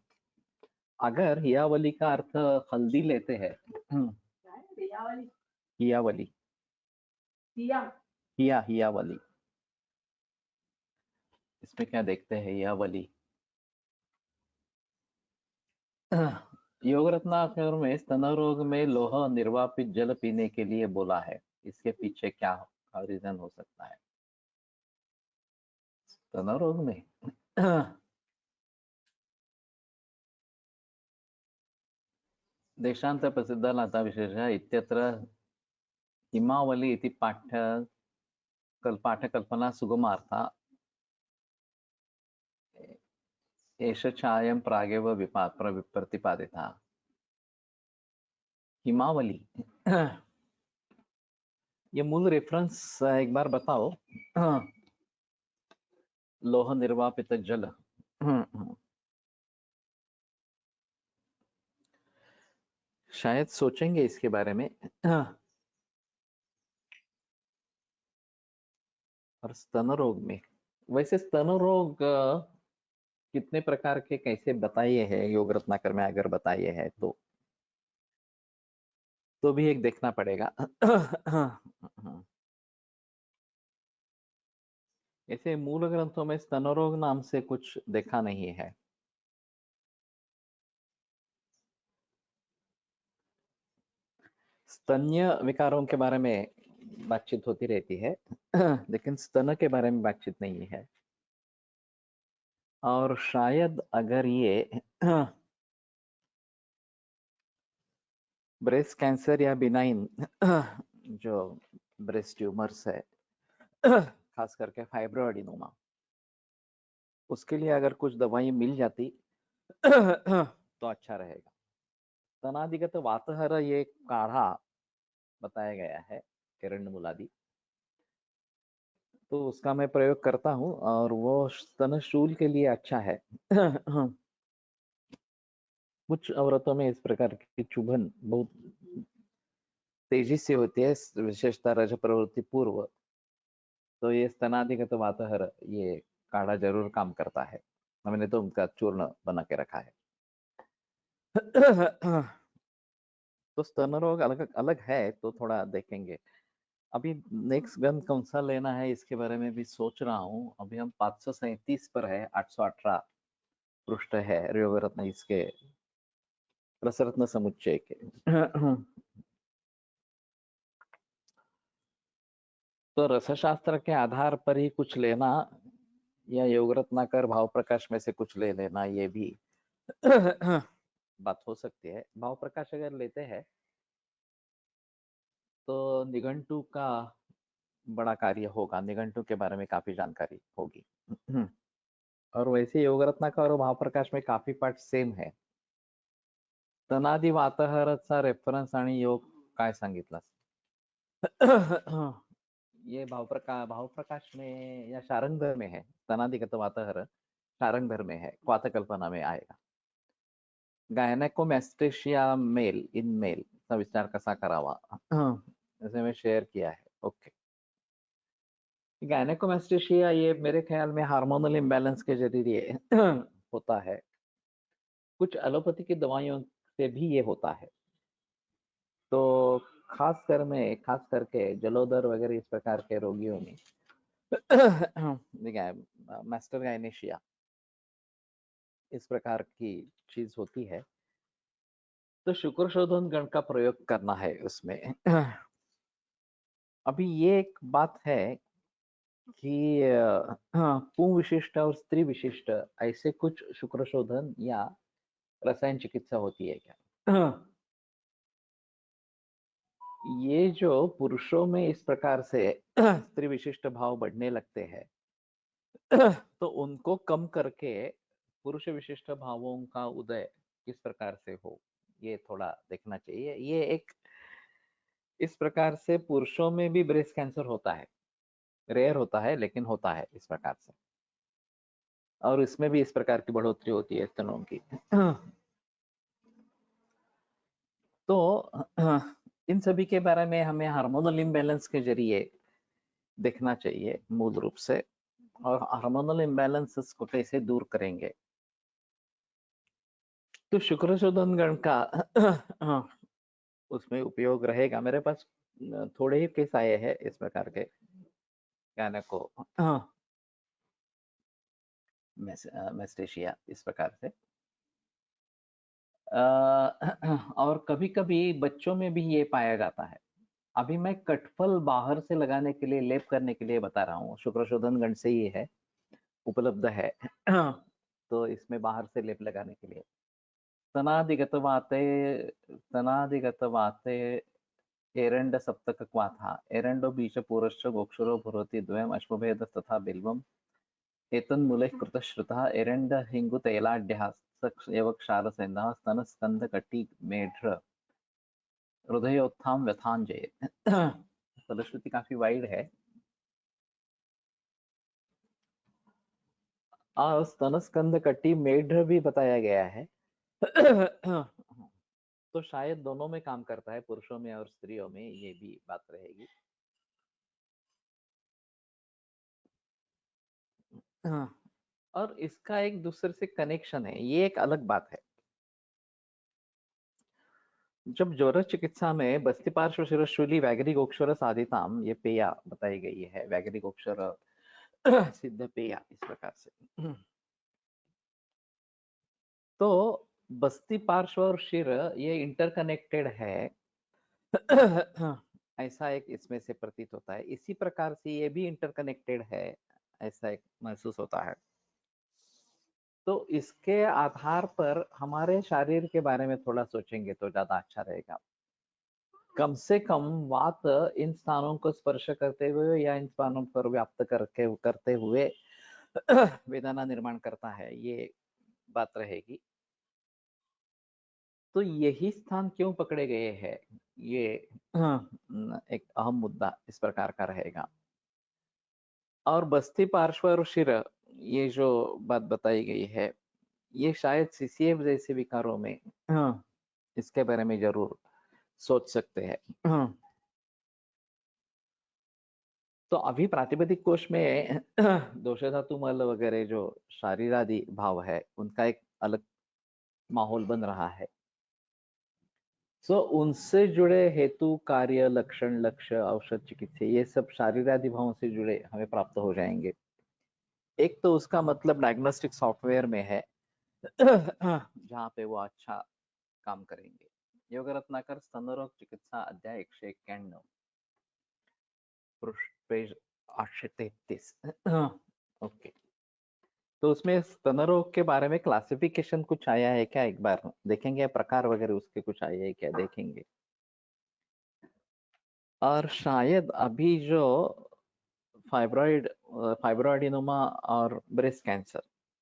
अगर हियावली का अर्थ हल्दी लेते हैं, हियावली, हियावली, इसमें क्या देखते हैं हियावली? योग रत्नाकर में स्तन रोग में लोह निर्वापित जल पीने के लिए बोला है, इसके पीछे क्या रीजन हो सकता है? स्तन रोग में देशांत प्रसिद्ध लता विशेष इत्यत्र हिमावली इति पाठकल्पना सुगमार्था एष चायं प्रागेव प्रतिपादिता। हिमावली ये मूल रेफरेंस एक बार बताओ। लोह निर्वापित जल। शायद सोचेंगे इसके बारे में। और स्तन रोग में, वैसे स्तन रोग कितने प्रकार के कैसे बताइए है योग रत्नाकर में, अगर बताइए है तो भी एक देखना पड़ेगा। ऐसे मूल ग्रंथों में स्तनरोग नाम से कुछ देखा नहीं है। स्तन्य विकारों के बारे में बातचीत होती रहती है, लेकिन स्तन के बारे में बातचीत नहीं है। और शायद अगर ये ब्रेस्ट कैंसर या बिनाइन जो ब्रेस्ट ट्यूमर्स है, खास करके फाइब्रोएडिनोमा, उसके लिए अगर कुछ दवाई मिल जाती तो अच्छा रहेगा। तनादिगत वातहर ये काढ़ा बताया गया है, किरण मुलादी, तो उसका मैं प्रयोग करता हूँ और वो स्तनशूल के लिए अच्छा है। कुछ औरतों में इस प्रकार की चुभन बहुत तेजी से होती है, विशेषतः रज प्रवृत्ति पूर्व, तो ये स्तनादिगत वातहर ये काढ़ा जरूर काम करता है। हमने तो उनका चूर्ण बना के रखा है। तो स्तन रोग अलग अलग है, तो थोड़ा देखेंगे। अभी नेक्स्ट गन कौन सा लेना है इसके बारे में भी सोच रहा हूँ। अभी हम 537 पर है, 818 पृष्ठ है योग रत्न इसके रसरत्न समुच्चय के। तो रसशास्त्र के आधार पर ही कुछ लेना या योग रत्नाकर भाव प्रकाश में से कुछ ले लेना, ये भी बात हो सकती है। भाव प्रकाश अगर लेते हैं तो निघंटु का बड़ा कार्य होगा, निघंटु के बारे में काफी जानकारी होगी। और वैसे योग रत्नाकर और भाव प्रकाश में काफी पार्ट सेम है। तनादि वातहरचा रेफरन्स आणि योग काय सांगितला? ये भाव प्रकाश में या शारंगधर में है। तनादिगत वातहर शारंगधर में है, क्वातकल्पना में आएगा। गायनेकोमेस्टेशिया मेल इन मेल का विचार कसा करावा, जैसे मैं शेयर किया है। ओके, गायनेकोमेस्टेशिया ये मेरे ख्याल में हार्मोनल इम्बैलेंस के जरिए होता है। कुछ एलोपैथी की दवाइयों से भी ये होता है। तो खास करके जलोदर वगैरह इस प्रकार के रोगियों में मास्टर गायनेशिया इस प्रकार की चीज होती है, तो शुक्र शोधन गण का प्रयोग करना है उसमें। अभी ये एक बात है कि पुं विशिष्ट और स्त्री विशिष्ट ऐसे कुछ शुक्र शोधन या रसायन चिकित्सा होती है क्या? ये जो पुरुषों में इस प्रकार से स्त्री विशिष्ट भाव बढ़ने लगते हैं, तो उनको कम करके पुरुष विशिष्ट भावों का उदय किस प्रकार से हो, ये थोड़ा देखना चाहिए। ये एक इस प्रकार से पुरुषों में भी ब्रेस्ट कैंसर होता है, रेयर होता है लेकिन होता है इस प्रकार से, और इसमें भी इस प्रकार की बढ़ोतरी होती है स्तनों की। तो इन सभी के बारे में हमें हार्मोनल इम्बैलेंस के जरिए देखना चाहिए मूल रूप से, और हार्मोनल इम्बैलेंसेस को कैसे दूर करेंगे। तो शुक्र शोधन गण का उसमें उपयोग रहेगा। मेरे पास थोड़े ही केस आए हैं इस प्रकार के, गायनेको मेस्टेशिया इस प्रकार से। और कभी कभी बच्चों में भी ये पाया जाता है। अभी मैं कटफल बाहर से लगाने के लिए, लेप करने के लिए बता रहा हूँ, शुक्र शोधन गण से ही है, उपलब्ध है। तो इसमें बाहर से लेप लगाने के लिए तनादिगत वाते तनादिगत वाते एरंड सप्तक क्वाथा एरंडो बीज पुरश्च गोक्षरो भुरोति द्वयम् अश्वभेद तथा बिल्वम् एतन्मूलैः कृतश्रुतः एरंड हिंगु तैलाढ्यः एव क्षारसेन्दः स्तन स्कंद कटी मेढ्र हृदयोत्थान व्यथांजयेत्। फलश्रुति काफी वाइड है। और स्तन स्कंद कटी मेढ्र भी बताया गया है। तो शायद दोनों में काम करता है, पुरुषों में और स्त्रियों में, ये भी बात रहेगी। और इसका एक दूसरे से कनेक्शन है, ये एक अलग बात है। जब ज्वर चिकित्सा में बस्ती पार्श्व शिरशूली वैगरिकोक्षर साधिताम, ये पेया बताई गई है, वैगरिकोक्षर सिद्ध पेया, इस प्रकार से। तो बस्ती पार्श्व और शिर ये इंटरकनेक्टेड है। ऐसा एक इसमें से प्रतीत होता है। इसी प्रकार से ये भी इंटरकनेक्टेड है, ऐसा एक महसूस होता है। तो इसके आधार पर हमारे शरीर के बारे में थोड़ा सोचेंगे तो ज्यादा अच्छा रहेगा। कम से कम वात इन स्थानों को स्पर्श करते हुए या इन स्थानों पर व्याप्त करते हुए वेदना निर्माण करता है, ये बात रहेगी। तो यही स्थान क्यों पकड़े गए हैं, ये एक अहम मुद्दा इस प्रकार का रहेगा। और बस्ती पार्श्व और शिर, ये जो बात बताई गई है, ये शायद सीसीएफ जैसे विकारों में इसके बारे में जरूर सोच सकते हैं। तो अभी प्रातिपदिक कोश में दोष धातु मल वगैरह जो शारीरादि भाव है, उनका एक अलग माहौल बन रहा है। सो उनसे जुड़े हेतु, कार्य, लक्षण, लक्ष्य, औषध, चिकित्सा, ये सब शारीरादि भावों से जुड़े हमें प्राप्त हो जाएंगे। एक तो उसका मतलब डायग्नोस्टिक सॉफ्टवेयर में है, जहाँ पे वो अच्छा काम करेंगे। योग रत्नाकर स्तनरोग चिकित्सा अध्याय 191, पृष्ठ पेज 833। ओके, तो उसमें स्तनरोग के बारे में क्लासिफिकेशन कुछ आया है क्या, एक बार देखेंगे। प्रकार वगैरह उसके कुछ आए हैं क्या, देखेंगे। और शायद अभी जो फाइब्रॉइडिनोमा और ब्रेस्ट कैंसर,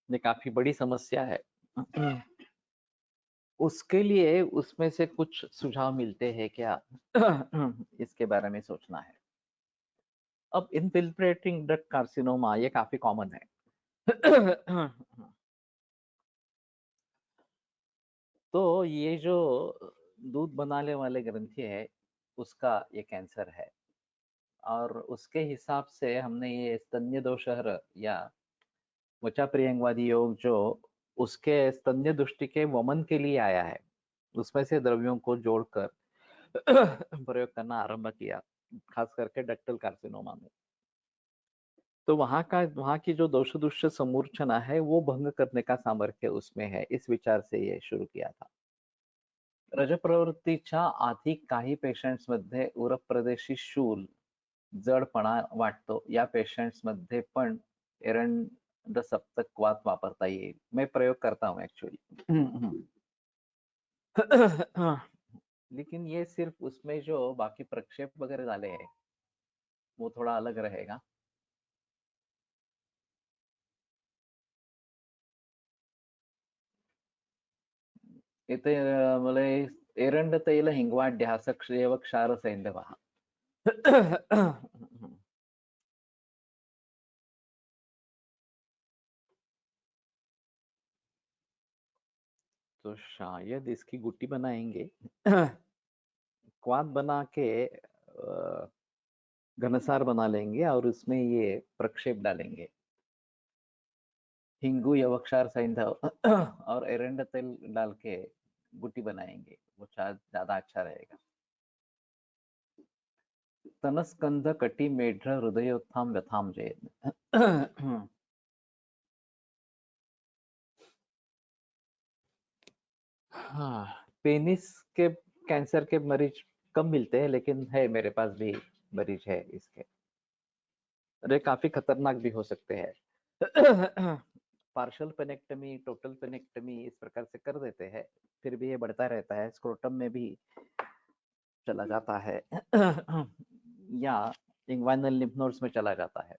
ये काफी बड़ी समस्या है। उसके लिए उसमें से कुछ सुझाव मिलते हैं क्या, इसके बारे में सोचना है। अब इनफिल्ट्रेटिंग डक्ट कार्सिनोमा, ये काफी कॉमन है। तो ये जो दूध बनाने वाले ग्रंथि है, उसका ये कैंसर है। और उसके हिसाब से हमने ये स्तन्य दोषहर या वचा प्रियंगवादी योग जो उसके स्तन्य दुष्टि के वमन के लिए आया है, उसमें से द्रव्यों को जोड़कर प्रयोग करना आरंभ किया, खास करके डक्टल कार्सिनोमा में। तो वहां की जो दोष दुष्ट समूर्छना है, वो भंग करने का सामर्थ्य उसमें है, इस विचार से ये शुरू किया था। रजप्रवृत्तीच्या आधी काही पेशंट्स मध्ये उरप प्रदेशी शूल, जडपणा वाटतो, या पेशंट्स मध्ये पण एरंड सप्तक वात वापरता येईल। मैं प्रयोग करता हूँ एक्चुअली। लेकिन ये सिर्फ उसमें जो बाकी प्रक्षेप वगैरह डाले हैं, वो थोड़ा अलग रहेगा। इथे मला एरंड तैल हिंगवाढ्य सक्रिय क्षार सैंधव। तो शायद इसकी गुट्टी बनाएंगे। क्वाद बना के घनसार बना लेंगे और उसमें ये प्रक्षेप डालेंगे, हिंगू यवक्षार सैंधव और एरंड तेल डाल के गुट्टी बनाएंगे, वो शायद ज्यादा अच्छा रहेगा। तनस्कंध कटी मेढ्र हृदयोत्थाम व्यथाम जयेत। हाँ, पेनिस के कैंसर के मरीज कम मिलते हैं, लेकिन है मेरे पास भी मरीज है इसके। अरे काफी खतरनाक भी हो सकते हैं। पार्शल पेनेक्टमी, टोटल पेनेक्टमी इस प्रकार से कर देते हैं, फिर भी ये बढ़ता रहता है, स्क्रोटम में भी चला जाता है। या इंग्वाइनल लिम्फ नोड्स में चला जाता है।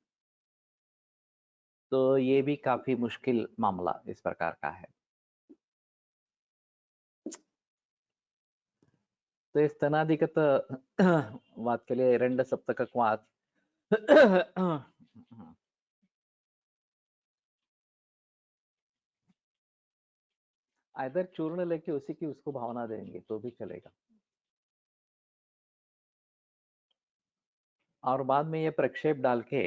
तो ये भी काफी मुश्किल मामला इस प्रकार का है। तो इस तनाधिगत वात के लिए एरंड सप्तक वात इधर चूर्ण लेके उसी की उसको भावना देंगे तो भी चलेगा। और बाद में ये प्रक्षेप डाल के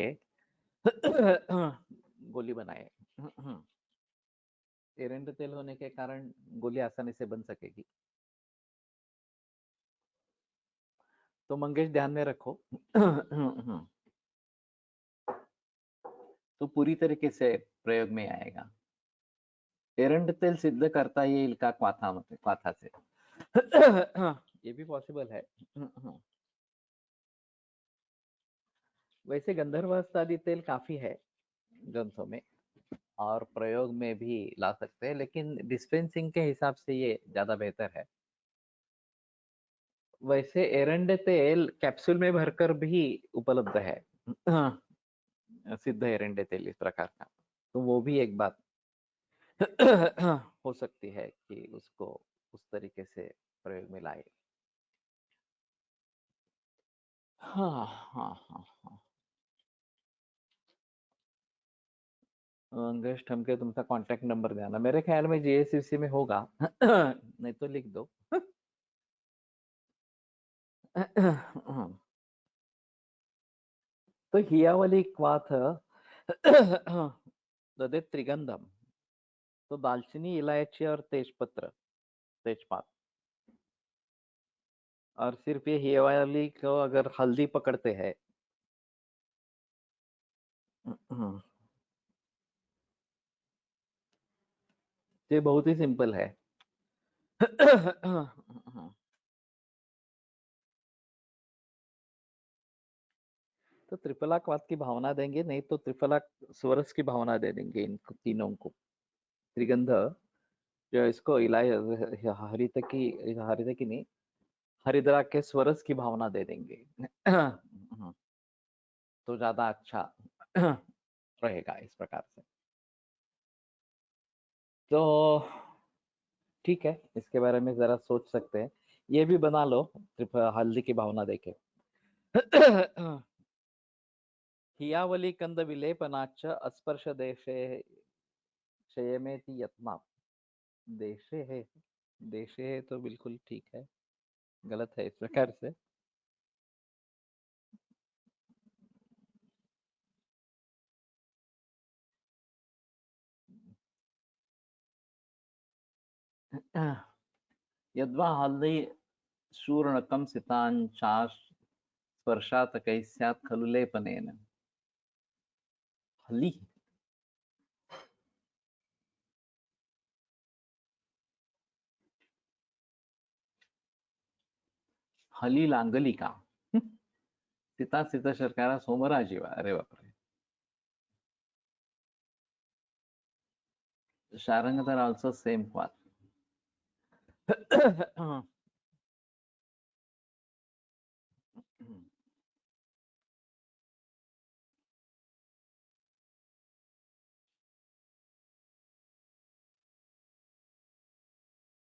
गोली बनाए। एरंड तेल होने के कारण गोली आसानी से बन सकेगी। तो मंगेश ध्यान में रखो। तो पूरी तरीके से प्रयोग में आएगा। एरंड तेल सिद्ध करता येईल का क्वाथाचे? ये भी पॉसिबल है। वैसे गंधर्वास्तादि तेल काफी है ग्रंथों में और प्रयोग में भी ला सकते हैं, लेकिन डिस्पेंसिंग के हिसाब से ये ज्यादा बेहतर है। वैसे एरंड तेल कैप्सूल में भरकर भी उपलब्ध है। सिद्ध एरंड तेल इस प्रकार का, तो वो भी एक बात हो सकती है कि उसको उस तरीके से प्रयोग में लाए। हाँ हाँ हाँ हाँ। अंगेश ठमके तुमचा कॉन्टैक्ट नंबर देना, मेरे ख्याल में जीएससीसी में होगा। नहीं तो लिख दो। तो हियावली क्वाथ ददे त्रिगंधम, तो दालचीनी, इलायची और तेजपात। और सिर्फ ये हियावली को अगर हल्दी पकड़ते हैं, ये बहुत ही सिंपल है। तो त्रिफला क्वाथ की भावना देंगे, नहीं तो त्रिफला स्वरस की भावना दे देंगे इन तीनों को। त्रिगंध जो इसको इलाय हरित की नहीं, हरिद्रा के स्वरस की भावना दे देंगे। तो ज्यादा अच्छा रहेगा इस प्रकार से। तो ठीक है, इसके बारे में जरा सोच सकते हैं। ये भी बना लो हल्दी की भावना देके। हियावली कंद विलेपनाच अस्पर्श देशे क्षयमेति यत्नात्। देशे है, देशे है तो बिल्कुल ठीक है, गलत है इस प्रकार से। यद्वा हल्दी शूर्णकं सितांचाश स्पर्शात् कैस्यात् खलु लेपनेन। हली हली लांगली का। सीता सीता शर्करा सोमराजीवा, अरे बापरे। शारंगधर ऑल्सो सेम क्वाथ।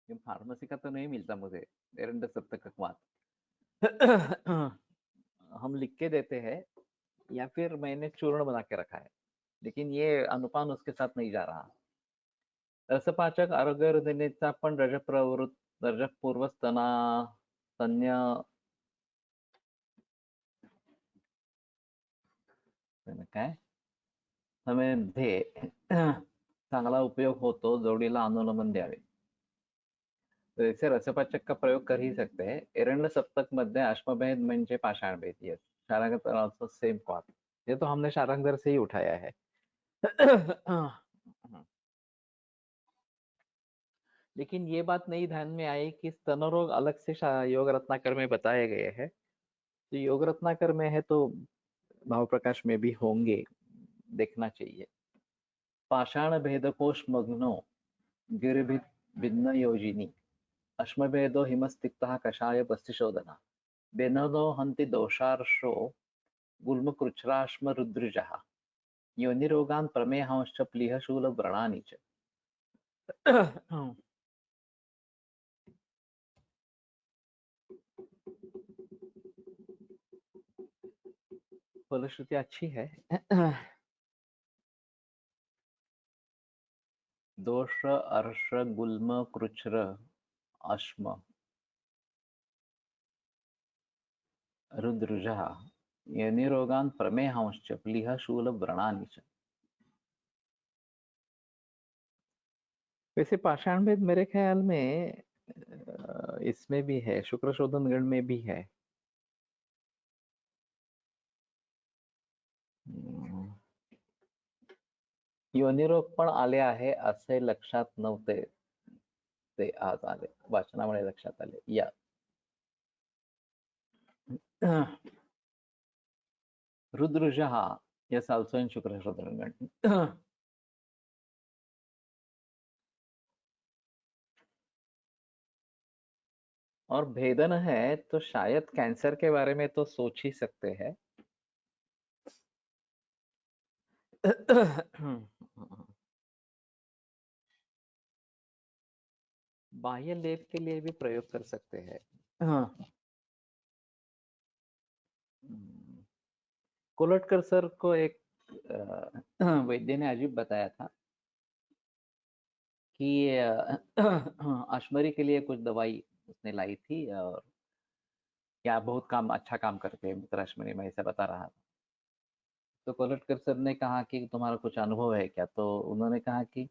ये फार्मेसी का तो नहीं मिलता मुझे, एरंड सप्तक क्वाथ। हम लिख के देते हैं या फिर मैंने चूर्ण बना के रखा है, लेकिन ये अनुपान उसके साथ नहीं जा रहा। रसपाचक आरोग्य हृदयचा पण रजपूर्व स्तना स्तन्य काय मध्ये चांगला उपयोग होतो, जोडीला अनुलोमन द्यावे। तो इसे रसपाचक का प्रयोग कर ही सकते हैं। एरंड सप्तक मध्ये अश्वमेध म्हणजे पाषाणवेद, यस। शारंगधर ऑल्सो सेम कॉथ, ये तो हमने शारंगधर से ही उठाया है। लेकिन ये बात नहीं ध्यान में आई कि स्तन रोग अलग से योग रत्नाकर में बताए गए हैं। तो योग रत्नाकर में है तो भाव प्रकाश में भी होंगे, देखना चाहिए। पाषाण भेदकोश मग्नो गिरिभिन्न योजिनी अश्मभेदो हिमस्तिक्तः कषाय बस्तिशोधना बेनदो हन्ति दोषार्षो गुल्मकृच्छ्राश्म रुद्रजः योनिरोगान् प्रमेहांश्च प्लीहशूलव्रणानि च। फलश्रुति अच्छी है। दोष अर्ष गुल्म कृच्छ्र अश्म रुद्रजः योनिरोगान् प्रमेहांश्च प्लीहशूलव्रणानि च। वैसे पाषाण भेद मेरे ख्याल में इसमें भी है, शुक्र शोधन गण में भी है। योनिरोग पण आले आहे असे लक्षात नव्हते, ते आज आले, वाचनामुळे लक्षात आले. या रुद्रुजः, yes, also in शुक्र शोधन गण. और भेदन है तो शायद कैंसर के बारे में तो सोच ही सकते हैं. बाह्य लेप के लिए भी प्रयोग कर सकते हैं. कोलटकर सर को एक वैद्य ने अजीब बताया था कि अश्मरी के लिए कुछ दवाई उसने लाई थी और क्या बहुत काम अच्छा काम करते हैं मित्र अश्मरी में, ऐसा बता रहा था. तो कोलटकर सर ने कहा कि तुम्हारा कुछ अनुभव है क्या, तो उन्होंने कहा कि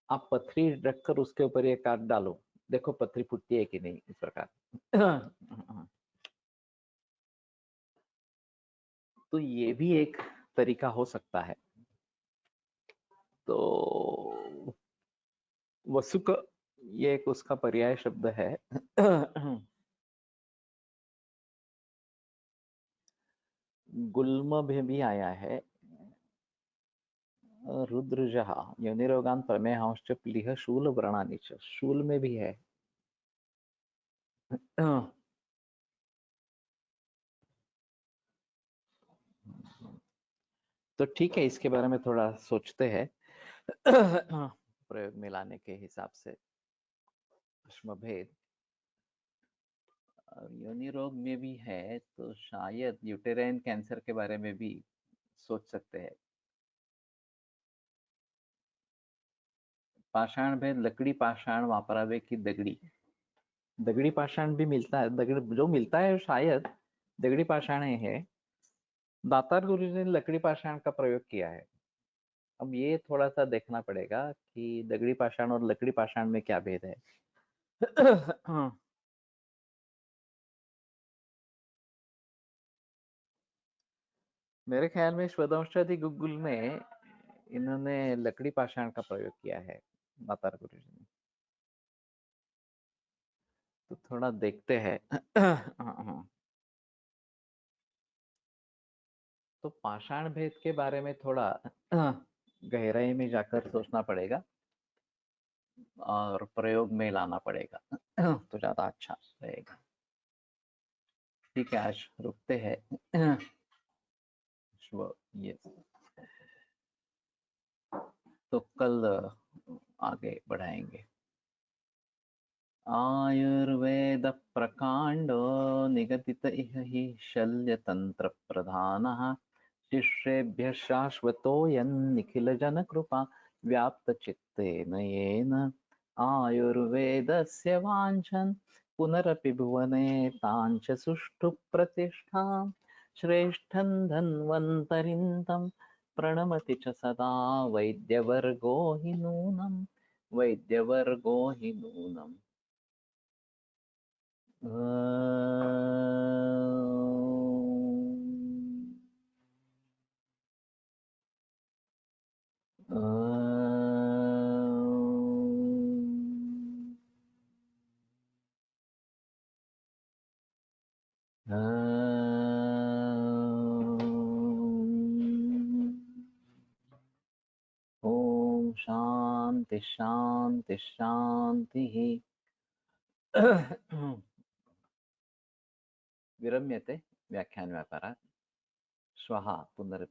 आप पथरी रखकर उसके ऊपर ये काट डालो, देखो पथरी फूटती है कि नहीं, इस प्रकार. तो ये भी एक तरीका हो सकता है. तो वसुक ये एक उसका पर्याय शब्द है. गुल्म में भी आया है. रुद्रजः योनिरोगान प्रमेहांश्च प्लीह शूल व्रणानि च, शूल में भी है. तो ठीक है, इसके बारे में थोड़ा सोचते हैं. प्रयोग में लाने के हिसाब से अश्मभेद योनि रोग में भी है, तो शायद यूटेराइन कैंसर के बारे में भी सोच सकते हैं. पाषाण भेद लकड़ी पाषाण वापरावे की दगड़ी. दगड़ी पाषाण भी मिलता है, दगड़ जो मिलता है शायद दगड़ी पाषाण ही है. दातार गुरु ने लकड़ी पाषाण का प्रयोग किया है. अब ये थोड़ा सा देखना पड़ेगा कि दगड़ी पाषाण और लकड़ी पाषाण में क्या भेद है. मेरे ख्याल में स्वदंशादि गुग्गुल में इन्होंने लकड़ी पाषाण का प्रयोग किया है, दातार गुरु जी ने. तो थोड़ा देखते हैं. तो पाषाण भेद के बारे में थोड़ा गहराई में जाकर सोचना पड़ेगा और प्रयोग में लाना पड़ेगा, तो ज्यादा अच्छा रहेगा. ठीक है, आज रुकते हैं. ये तो कल आगे बढ़ाएंगे. आयुर्वेद प्रकांडो निगदित इह हि शल्यतंत्र प्रधानः शिष्येभ्यः शाश्वतोऽयन्निखिल जनकृपा व्याप्त चित्तेन येन आयुर्वेदस्य वाञ्छन् पुनरपि भुवने ताञ्च सुष्ठु प्रतिष्ठां श्रेष्ठं धन्वन्तरिं तं प्रणमति च सदा वैद्यवर्गो हि नूनम्, वैद्यवर्गो हि नूनम्. ओम शांति शांति शांति. विरम्यते व्याख्यान व्यापारात्. श्वः पुनरपि